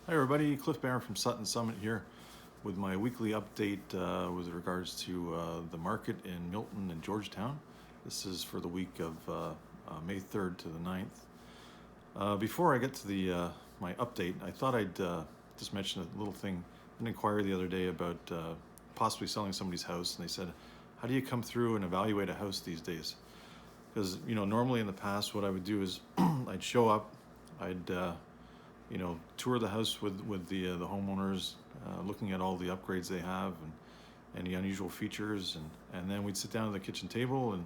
Hi everybody, Cliff Barron from Sutton Summit here with my weekly update with regards to the market in Milton and Georgetown. This is for the week of May 3rd to the 9th. Before I get to my update, I thought I'd just mention a little thing, an inquiry the other day about possibly selling somebody's house, and they said, how do you come through and evaluate a house these days? Because normally in the past what I would do is I'd show up, I'd tour the house with the homeowners, looking at all the upgrades they have and any unusual features, and then we'd sit down at the kitchen table and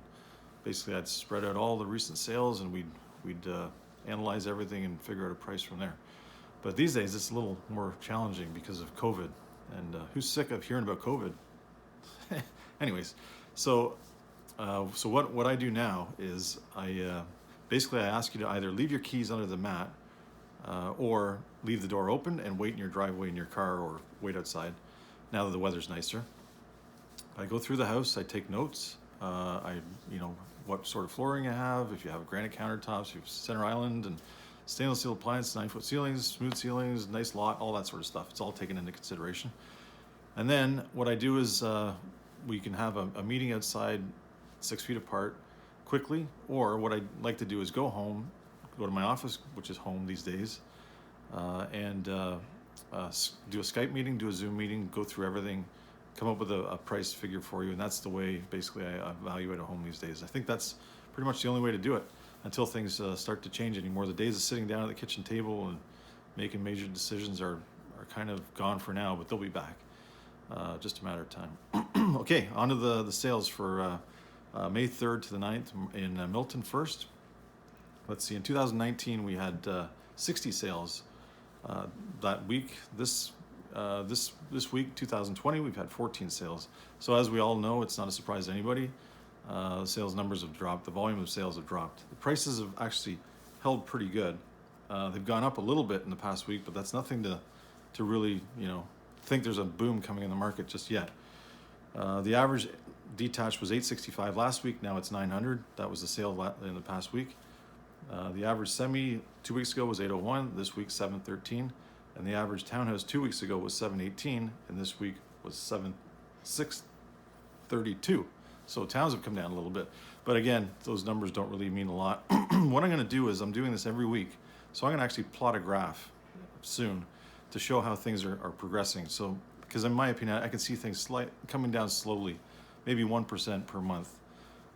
basically I'd spread out all the recent sales and we'd analyze everything and figure out a price from there. But these days it's a little more challenging because of COVID, and who's sick of hearing about COVID? Anyways, so what I do now is I ask you to either leave your keys under the mat or leave the door open and wait in your driveway in your car or wait outside now that the weather's nicer. I go through the house, I take notes, what sort of flooring I have, if you have granite countertops, if you have center island and stainless steel appliance, 9-foot ceilings, smooth ceilings, nice lot, all that sort of stuff. It's all taken into consideration. And then what I do is we can have a meeting outside 6 feet apart quickly, or what I like to do is go home, go to my office, which is home these days, and do a Skype meeting, do a Zoom meeting, go through everything, come up with a price figure for you, and that's the way basically I evaluate a home these days. I think that's pretty much the only way to do it until things start to change anymore. The days of sitting down at the kitchen table and making major decisions are kind of gone for now, but they'll be back. Just a matter of time. Okay, on to the sales for May 3rd to the 9th in Milton first. Let's see, in 2019 we had 60 sales that week. This week, 2020, we've had 14 sales. So as we all know, it's not a surprise to anybody. Sales numbers have dropped. The volume of sales have dropped. The prices have actually held pretty good. They've gone up a little bit in the past week, but that's nothing to really think there's a boom coming in the market just yet. The average detached was $865 last week. Now it's $900. That was the sale in the past week. The average semi 2 weeks ago was $801, this week $713, and the average townhouse 2 weeks ago was $718, and this week was $632. So towns have come down a little bit, but again, those numbers don't really mean a lot. What I'm going to do is I'm doing this every week, so I'm going to actually plot a graph soon to show how things are progressing. So, because in my opinion, I can see things coming down slowly, maybe 1% per month.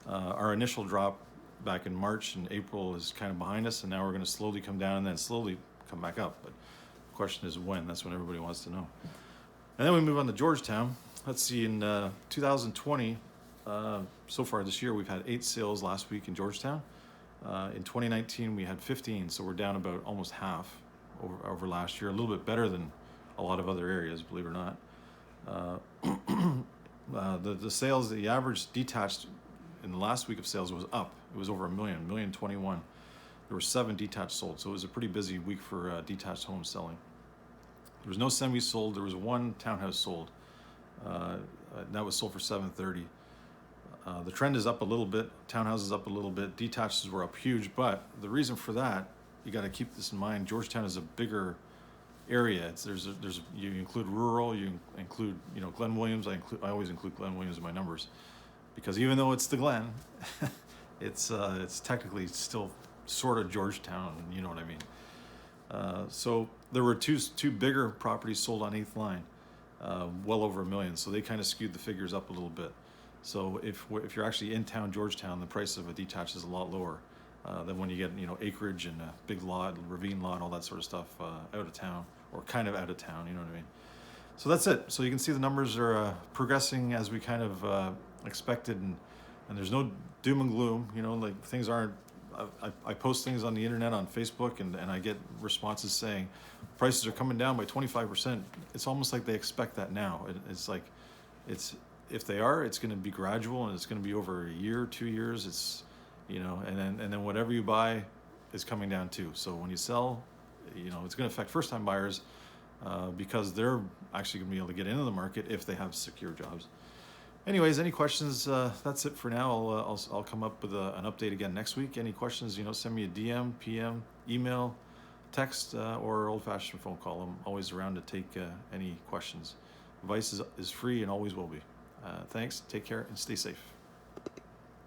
Our initial drop back in March and April is kind of behind us, and now we're going to slowly come down and then slowly come back up. But the question is when. That's what everybody wants to know. And then we move on to Georgetown. Let's see, in 2020, so far this year, we've had 8 sales last week in Georgetown. In 2019, we had 15, so we're down about almost half over last year. A little bit better than a lot of other areas, believe it or not. The sales, the average detached in the last week of sales was up. It was over 1,021. There were 7 detached sold, so it was a pretty busy week for detached homes selling. There was no semis sold. There was 1 townhouse sold. That was sold for $730. The trend is up a little bit. Townhouses up a little bit. Detached were up huge, but the reason for that, you got to keep this in mind. Georgetown is a bigger area. You include rural. You include Glen Williams. I always include Glen Williams in my numbers, because even though it's the Glen, it's technically still sort of Georgetown. You know what I mean. So there were two bigger properties sold on 8th Line, well over $1 million. So they kind of skewed the figures up a little bit. So if you're actually in town Georgetown, the price of a detached is a lot lower than when you get acreage and a big lot, ravine lot, all that sort of stuff out of town, or kind of out of town. You know what I mean. So that's it. So you can see the numbers are progressing as we kind of expected, and there's no doom and gloom. Like things aren't. I post things on the internet, on Facebook, and I get responses saying prices are coming down by 25%. It's almost like they expect that now. It's like if they are, it's going to be gradual, and it's going to be over a year, 2 years. It's and then whatever you buy is coming down too. So when you sell, it's going to affect first-time buyers because they're actually going to be able to get into the market if they have secure jobs. Anyways, any questions? That's it for now. I'll come up with an update again next week. Any questions? Send me a DM, PM, email, text or old-fashioned phone call. I'm always around to take any questions. Advice is free and always will be. Thanks, take care, and stay safe.